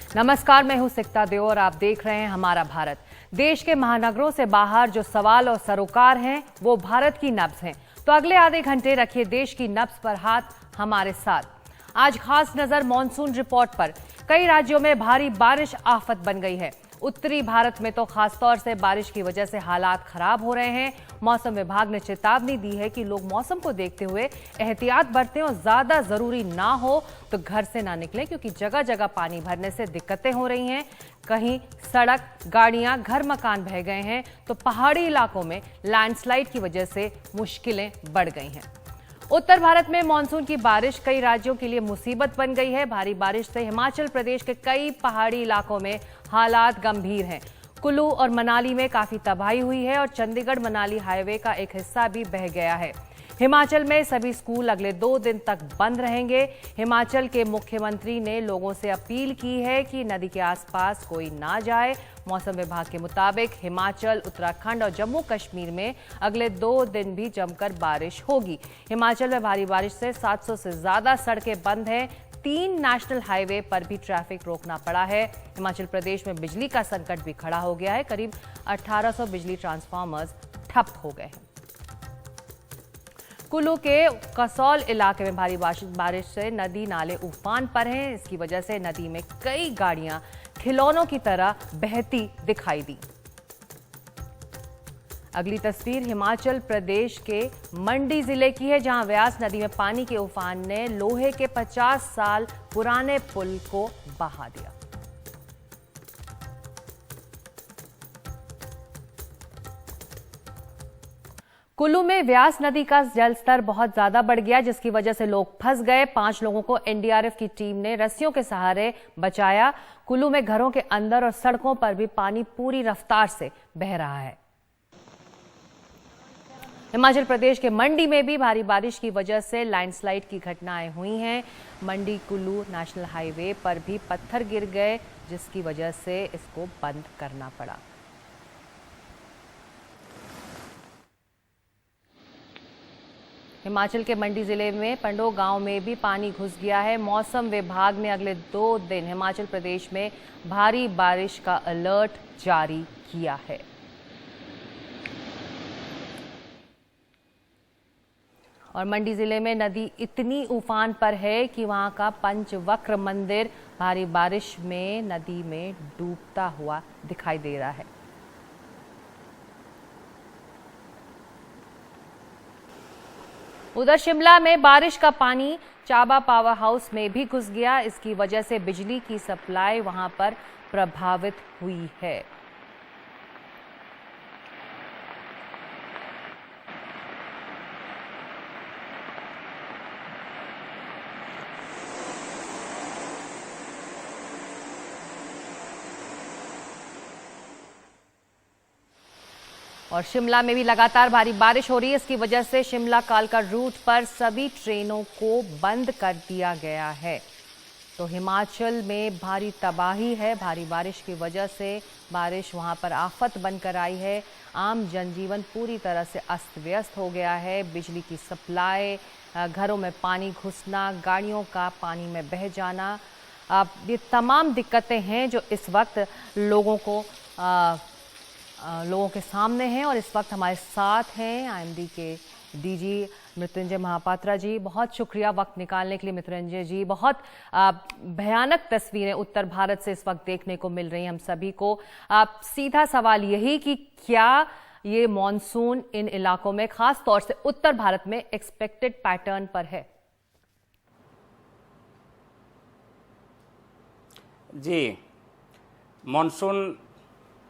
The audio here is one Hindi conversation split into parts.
नमस्कार, मैं हूं सिकता देव और आप देख रहे हैं हमारा भारत। देश के महानगरों से बाहर जो सवाल और सरोकार हैं वो भारत की नब्ज हैं। तो अगले आधे घंटे रखिए देश की नब्ज पर हाथ हमारे साथ। आज खास नजर मॉनसून रिपोर्ट पर। कई राज्यों में भारी बारिश आफत बन गई है। उत्तरी भारत में तो खासतौर से बारिश की वजह से हालात खराब हो रहे हैं। मौसम विभाग ने चेतावनी दी है कि लोग मौसम को देखते हुए एहतियात बरतें और ज्यादा जरूरी ना हो तो घर से ना निकलें, क्योंकि जगह जगह पानी भरने से दिक्कतें हो रही हैं। कहीं सड़क, गाड़ियां, घर मकान बह गए हैं तो पहाड़ी इलाकों में लैंडस्लाइड की वजह से मुश्किलें बढ़ गई हैं। उत्तर भारत में मानसून की बारिश कई राज्यों के लिए मुसीबत बन गई है। भारी बारिश से हिमाचल प्रदेश के कई पहाड़ी इलाकों में हालात गंभीर हैं। कुल्लू और मनाली में काफी तबाही हुई है और चंडीगढ़ मनाली हाईवे का एक हिस्सा भी बह गया है। हिमाचल में सभी स्कूल अगले 2 दिन तक बंद रहेंगे। हिमाचल के मुख्यमंत्री ने लोगों से अपील की है कि नदी के आसपास कोई ना जाए। मौसम विभाग के मुताबिक हिमाचल, उत्तराखंड और जम्मू कश्मीर में अगले 2 दिन भी जमकर बारिश होगी। हिमाचल में भारी बारिश से 700 से ज्यादा सड़कें बंद हैं। 3 नेशनल हाईवे पर भी ट्रैफिक रोकना पड़ा है। हिमाचल प्रदेश में बिजली का संकट भी खड़ा हो गया है। करीब 1800 बिजली ट्रांसफार्मर्स ठप हो गए हैं। कुल्लू के कसौल इलाके में भारी बारिश से नदी नाले उफान पर हैं। इसकी वजह से नदी में कई गाड़ियां खिलौनों की तरह बहती दिखाई दी। अगली तस्वीर हिमाचल प्रदेश के मंडी जिले की है, जहां व्यास नदी में पानी के उफान ने लोहे के 50 साल पुराने पुल को बहा दिया। कुल्लू में व्यास नदी का जलस्तर बहुत ज्यादा बढ़ गया, जिसकी वजह से लोग फंस गए। 5 लोगों को एनडीआरएफ की टीम ने रस्सियों के सहारे बचाया। कुल्लू में घरों के अंदर और सड़कों पर भी पानी पूरी रफ्तार से बह रहा है। हिमाचल प्रदेश के मंडी में भी भारी बारिश की वजह से लैंडस्लाइड की घटनाएं हुई हैं। मंडी कुल्लू नेशनल हाईवे पर भी पत्थर गिर गए, जिसकी वजह से इसको बंद करना पड़ा। हिमाचल के मंडी जिले में पंडो गांव में भी पानी घुस गया है। मौसम विभाग ने अगले 2 दिन हिमाचल प्रदेश में भारी बारिश का अलर्ट जारी किया है। और मंडी जिले में नदी इतनी उफान पर है कि वहां का पंचवक्र मंदिर भारी बारिश में नदी में डूबता हुआ दिखाई दे रहा है। उधर शिमला में बारिश का पानी चाबा पावर हाउस में भी घुस गया। इसकी वजह से बिजली की सप्लाई वहां पर प्रभावित हुई है। और शिमला में भी लगातार भारी बारिश हो रही है। इसकी वजह से शिमला कालका रूट पर सभी ट्रेनों को बंद कर दिया गया है। तो हिमाचल में भारी तबाही है। भारी बारिश की वजह से बारिश वहां पर आफत बनकर आई है। आम जनजीवन पूरी तरह से अस्त व्यस्त हो गया है। बिजली की सप्लाई, घरों में पानी घुसना, गाड़ियों का पानी में बह जाना, ये तमाम दिक्कतें हैं जो इस वक्त लोगों के सामने हैं। और इस वक्त हमारे साथ हैं आईएमडी के डीजी मृत्युंजय महापात्रा जी। बहुत शुक्रिया वक्त निकालने के लिए मृत्युंजय जी। बहुत भयानक तस्वीरें उत्तर भारत से इस वक्त देखने को मिल रही हैं हम सभी को। सीधा सवाल यही कि क्या ये मॉनसून इन इलाकों में, खास तौर से उत्तर भारत में, एक्सपेक्टेड पैटर्न पर है? जी, मॉनसून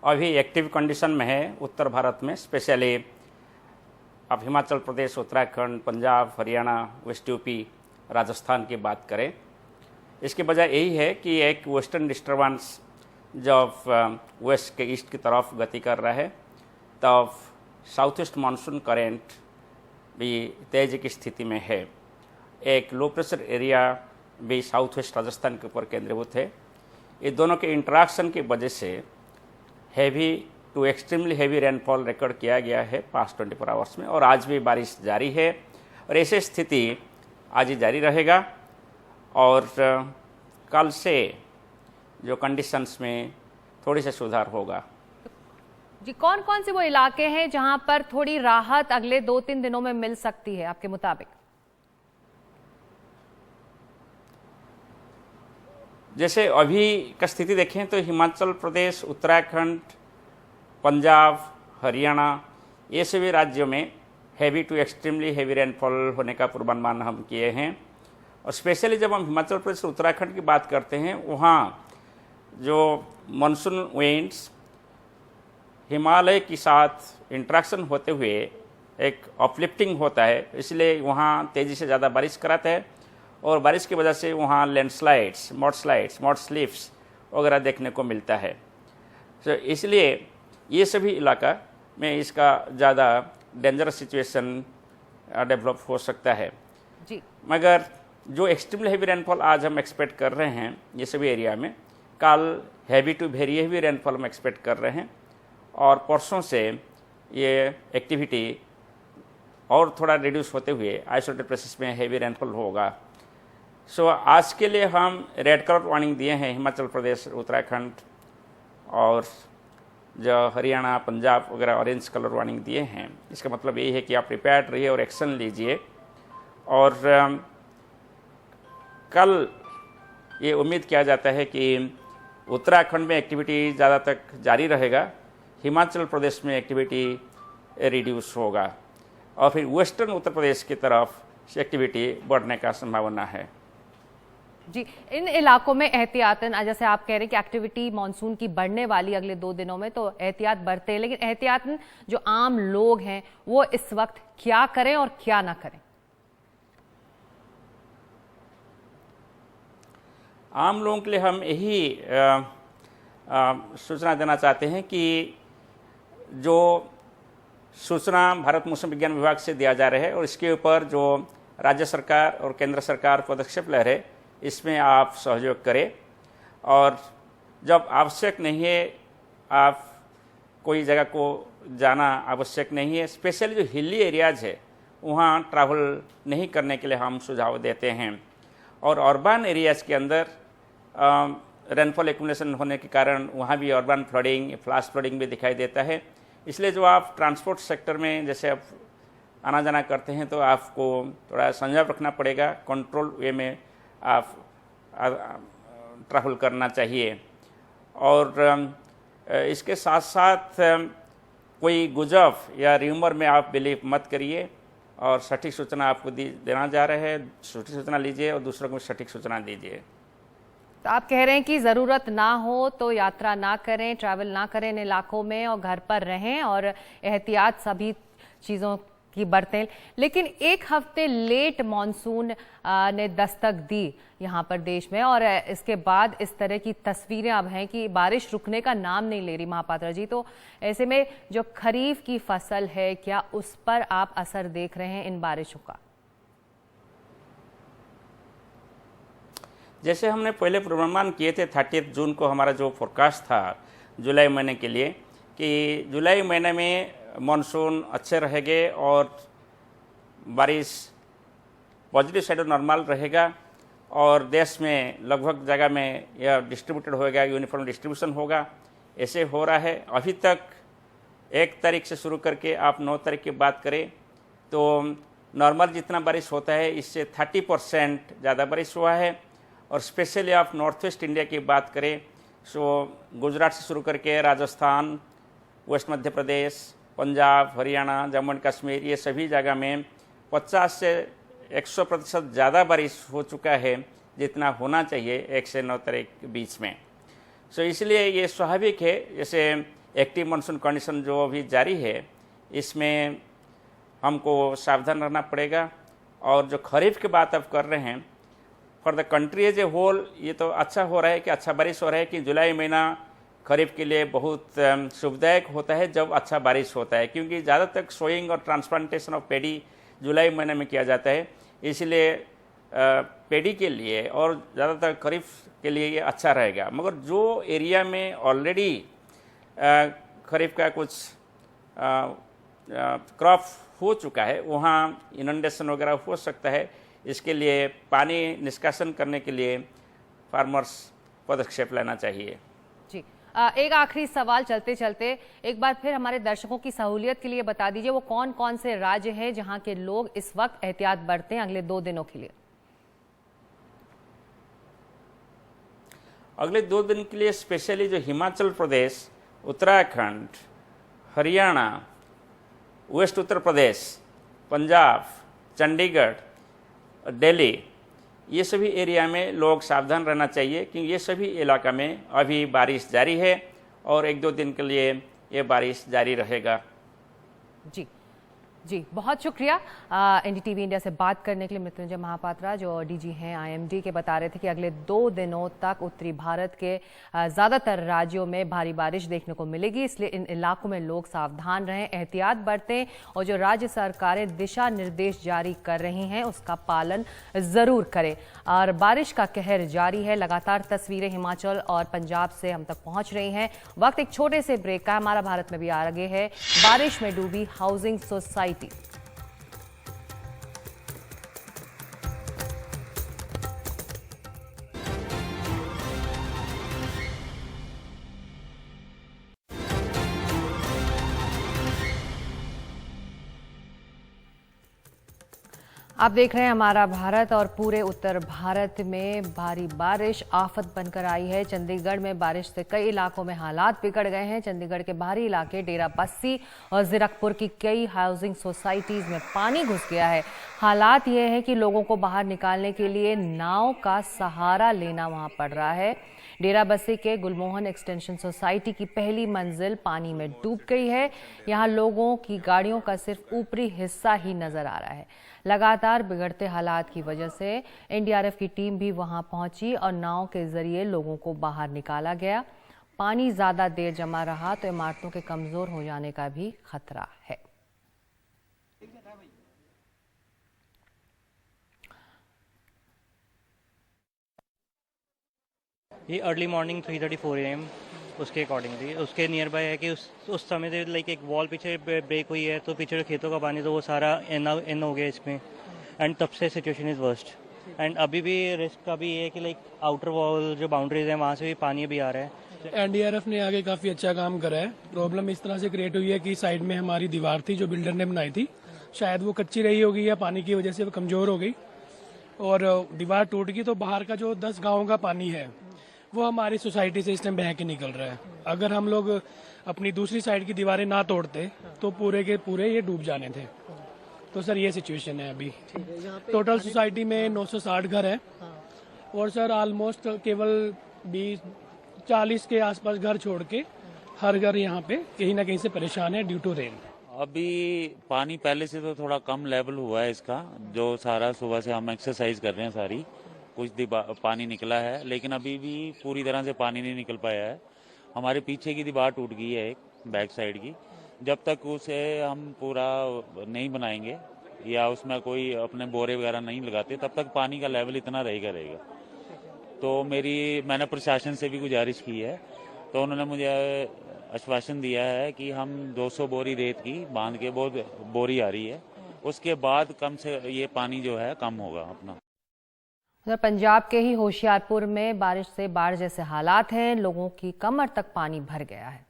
अभी एक्टिव कंडीशन में है उत्तर भारत में। स्पेशली अब हिमाचल प्रदेश, उत्तराखंड, पंजाब, हरियाणा, वेस्ट यूपी, राजस्थान की बात करें, इसकी वजह यही है कि एक वेस्टर्न डिस्टर्बेंस जब वेस्ट के ईस्ट की तरफ गति कर रहा है, तब साउथ ईस्ट मानसून करेंट भी तेज की स्थिति में है। एक लो प्रेशर एरिया भी साउथ वेस्ट राजस्थान के ऊपर केंद्रीभूत है। ये दोनों के इंटरेक्शन की वजह से heavy to extremely heavy rainfall record किया गया है पास्ट 24 आवर्स में, और आज भी बारिश जारी है और ऐसी स्थिति आज ही जारी रहेगा। और कल से जो कंडीशंस में थोड़ी सी सुधार होगा। जी, कौन कौन से वो इलाके हैं जहां पर थोड़ी राहत अगले 2-3 दिनों में मिल सकती है आपके मुताबिक? जैसे अभी का स्थिति देखें तो हिमाचल प्रदेश, उत्तराखंड, पंजाब, हरियाणा, ये सभी राज्यों में heavy to extremely heavy rainfall होने का पूर्वानुमान हम किए हैं। और स्पेशली जब हम हिमाचल प्रदेश और उत्तराखंड की बात करते हैं, वहाँ जो मानसून विंड्स हिमालय के साथ इंट्रैक्शन होते हुए एक अपलिफ्टिंग होता है, इसलिए वहाँ तेज़ी से ज़्यादा बारिश कराता है और बारिश की वजह से वहाँ लैंडस्लाइड्स, मड स्लिप्स वगैरह देखने को मिलता है। तो इसलिए ये सभी इलाका में इसका ज़्यादा डेंजरस सिचुएशन डेवलप हो सकता है जी। मगर जो एक्सट्रीमली हैवी रेनफॉल आज हम एक्सपेक्ट कर रहे हैं ये सभी एरिया में, कल heavy to very heavy rainfall हम एक्सपेक्ट कर रहे हैं और परसों से ये एक्टिविटी और थोड़ा रिड्यूस होते हुए आइसोलेटेड प्लेसेस में हैवी रेनफॉल होगा। सो आज के लिए हम रेड कलर वार्निंग दिए हैं हिमाचल प्रदेश, उत्तराखंड और जो हरियाणा, पंजाब वगैरह ऑरेंज कलर वार्निंग दिए हैं। इसका मतलब यही है कि आप प्रिपेयर्ड रहिए और एक्शन लीजिए। और कल ये उम्मीद किया जाता है कि उत्तराखंड में एक्टिविटी ज़्यादा तक जारी रहेगा, हिमाचल प्रदेश में एक्टिविटी रिड्यूस होगा और फिर वेस्टर्न उत्तर प्रदेश की तरफ एक्टिविटी बढ़ने का संभावना है। जी, इन इलाकों में एहतियातन, जैसे आप कह रहे हैं कि एक्टिविटी मानसून की बढ़ने वाली अगले 2 दिनों में, तो एहतियात बरते हैं, लेकिन एहतियातन जो आम लोग हैं वो इस वक्त क्या करें और क्या ना करें? आम लोगों के लिए हम यही सूचना देना चाहते हैं कि जो सूचना भारत मौसम विज्ञान विभाग से दिया जा रहा है और इसके ऊपर जो राज्य सरकार और केंद्र सरकार पदक्षेप ले रहे, इसमें आप सहयोग करें। और जब आवश्यक नहीं है, आप कोई जगह को जाना आवश्यक नहीं है, स्पेशली जो हिली एरियाज है वहाँ ट्रैवल नहीं करने के लिए हम सुझाव देते हैं। और अर्बन एरियाज के अंदर रेनफॉल एक्यूमुलेशन होने के कारण वहाँ भी अर्बन फ्लडिंग, फ्लैश फ्लडिंग भी दिखाई देता है। इसलिए जो आप ट्रांसपोर्ट सेक्टर में जैसे आप आना जाना करते हैं तो आपको थोड़ा संयम रखना पड़ेगा, कंट्रोल वे में आप ट्रैवल करना चाहिए। और इसके साथ साथ कोई गुजब या र्यूमर में आप बिलीव मत करिए और सटीक सूचना आपको देना जा रहा है, सटीक सूचना लीजिए और दूसरों को भी सटीक सूचना दीजिए। तो आप कह रहे हैं कि ज़रूरत ना हो तो यात्रा ना करें, ट्रैवल ना करें इन इलाकों में और घर पर रहें और एहतियात सभी चीज़ों की बरतें। लेकिन एक हफ्ते लेट मॉनसून ने दस्तक दी यहाँ पर देश में और इसके बाद इस तरह की तस्वीरें अब हैं कि बारिश रुकने का नाम नहीं ले रही महापात्रा जी। तो ऐसे में जो खरीफ की फसल है, क्या उस पर आप असर देख रहे हैं इन बारिशों का? जैसे हमने पहले पूर्वानुमान किए थे 30 जून को, हमारा जो फोरकास्ट था जुलाई महीने के लिए कि जुलाई महीने में मानसून अच्छे रहेंगे और बारिश पॉजिटिव साइड नॉर्मल रहेगा और देश में लगभग जगह में यह डिस्ट्रीब्यूटेड होगा, यूनिफॉर्म डिस्ट्रीब्यूशन होगा। ऐसे हो रहा है। अभी तक 1 तारीख से शुरू करके आप 9 तारीख की बात करें तो नॉर्मल जितना बारिश होता है इससे 30% ज़्यादा बारिश हुआ है। और स्पेशली आप नॉर्थ वेस्ट इंडिया की बात करें सो गुजरात से शुरू करके राजस्थान, वेस्ट मध्य प्रदेश, पंजाब, हरियाणा, जम्मू एंड कश्मीर, ये सभी जगह में 50 से 100% ज़्यादा बारिश हो चुका है जितना होना चाहिए 1 से 9 तारीख के बीच में। सो इसलिए ये स्वाभाविक है। जैसे एक्टिव मानसून कंडीशन जो अभी जारी है इसमें हमको सावधान रहना पड़ेगा। और जो खरीफ की बात आप कर रहे हैं for the country as a whole, ये तो अच्छा हो रहा है कि अच्छा बारिश हो रहा है कि जुलाई महीना खरीफ के लिए बहुत शुभदायक होता है जब अच्छा बारिश होता है, क्योंकि ज़्यादातर सोइंग और ट्रांसप्लांटेशन ऑफ पेडी जुलाई महीने में किया जाता है। इसलिए पेडी के लिए और ज़्यादातर खरीफ के लिए ये अच्छा रहेगा। मगर जो एरिया में ऑलरेडी खरीफ का कुछ क्रॉप हो चुका है वहाँ इनंडेशन वगैरह हो सकता है। इसके लिए पानी निष्कासन करने के लिए फार्मर्स पदक्षेप लेना चाहिए। जी, एक आखिरी सवाल चलते चलते एक बार फिर हमारे दर्शकों की सहूलियत के लिए बता दीजिए, वो कौन कौन से राज्य हैं जहां के लोग इस वक्त एहतियात बरतें हैं अगले 2 दिनों के लिए? अगले 2 दिन के लिए स्पेशली जो हिमाचल प्रदेश, उत्तराखंड, हरियाणा, वेस्ट उत्तर प्रदेश, पंजाब, चंडीगढ़, दिल्ली, ये सभी एरिया में लोग सावधान रहना चाहिए क्योंकि ये सभी इलाका में अभी बारिश जारी है और 1-2 दिन के लिए ये बारिश जारी रहेगा। जी जी, बहुत शुक्रिया एनडीटीवी इंडिया से बात करने के लिए मृत्युंजय महापात्रा, जो डीजी हैं आईएमडी के, बता रहे थे कि अगले 2 दिनों तक उत्तरी भारत के ज़्यादातर राज्यों में भारी बारिश देखने को मिलेगी, इसलिए इन इलाकों में लोग सावधान रहें, एहतियात बरतें और जो राज्य सरकारें दिशा निर्देश जारी कर रही हैं उसका पालन ज़रूर करें। और बारिश का कहर जारी है, लगातार तस्वीरें हिमाचल और पंजाब से हम तक पहुँच रही हैं। वक्त एक छोटे से ब्रेक का, हमारा भारत में भी आगे है बारिश में डूबी हाउसिंग सोसाइटी। आप देख रहे हैं हमारा भारत और पूरे उत्तर भारत में भारी बारिश आफत बनकर आई है। चंडीगढ़ में बारिश से कई इलाकों में हालात बिगड़ गए हैं। चंडीगढ़ के बाहरी इलाके डेरा बस्सी और जीरकपुर की कई हाउसिंग सोसाइटीज में पानी घुस गया है। हालात ये है कि लोगों को बाहर निकालने के लिए नाव का सहारा लेना वहां पड़ रहा है। डेरा बस्सी के गुलमोहन एक्सटेंशन सोसाइटी की पहली मंजिल पानी में डूब गई है। यहाँ लोगों की गाड़ियों का सिर्फ ऊपरी हिस्सा ही नजर आ रहा है। लगातार बिगड़ते हालात की वजह से एनडीआरएफ की टीम भी वहां पहुंची और नाव के जरिए लोगों को बाहर निकाला गया। पानी ज्यादा देर जमा रहा तो इमारतों के कमजोर हो जाने का भी खतरा है। ये अर्ली मॉर्निंग 3:34 AM उसके अकॉर्डिंगली उसके नियर बाय है कि उस समय से लाइक एक वॉल पीछे ब्रेक हुई है तो पीछे खेतों का पानी तो वो सारा इन हो गया इसमें एंड तब से सिचुएशन इज़ वर्स्ट। एंड अभी भी रिस्क का भी है कि लाइक आउटर वॉल जो बाउंड्रीज हैं वहाँ से भी पानी अभी आ रहा है। एनडीआरएफ ने आगे काफ़ी अच्छा काम करा है। प्रॉब्लम इस तरह से क्रिएट हुई है कि साइड में हमारी दीवार थी जो बिल्डर ने बनाई थी, शायद वो कच्ची रही होगी या पानी की वजह से वो कमज़ोर हो गई और दीवार टूट गई। तो बाहर का जो 10 गाँव का पानी है वो हमारी सोसाइटी से इस टाइम बह के निकल रहा है। अगर हम लोग अपनी दूसरी साइड की दीवारें ना तोड़ते तो पूरे के पूरे ये डूब जाने थे। तो सर ये सिचुएशन है अभी। टोटल सोसाइटी में 960 घर है और सर ऑलमोस्ट केवल 20-40 के आसपास घर छोड़ के हर घर यहाँ पे कहीं ना कहीं से परेशान है ड्यू टू रेन। अभी पानी पहले से तो थोड़ा कम लेवल हुआ है इसका, जो सारा सुबह से हम एक्सरसाइज कर रहे हैं सारी, कुछ पानी निकला है लेकिन अभी भी पूरी तरह से पानी नहीं निकल पाया है। हमारे पीछे की दीवार टूट गई है एक बैक साइड की, जब तक उसे हम पूरा नहीं बनाएंगे या उसमें कोई अपने बोरे वगैरह नहीं लगाते तब तक पानी का लेवल इतना रहेगा। तो मैंने प्रशासन से भी गुजारिश की है तो उन्होंने मुझे आश्वासन दिया है कि हम 200 बोरी रेत की बांध के बोरी आ रही है, उसके बाद कम से ये पानी जो है कम होगा अपना। पंजाब के ही होशियारपुर में बारिश से बाढ़ जैसे हालात हैं, लोगों की कमर तक पानी भर गया है।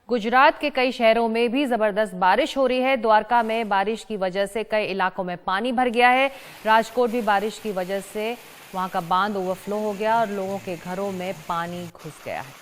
गुजरात के कई शहरों में भी जबरदस्त बारिश हो रही है। द्वारका में बारिश की वजह से कई इलाकों में पानी भर गया है। राजकोट भी बारिश की वजह से वहां का बांध ओवरफ्लो हो गया और लोगों के घरों में पानी घुस गया है।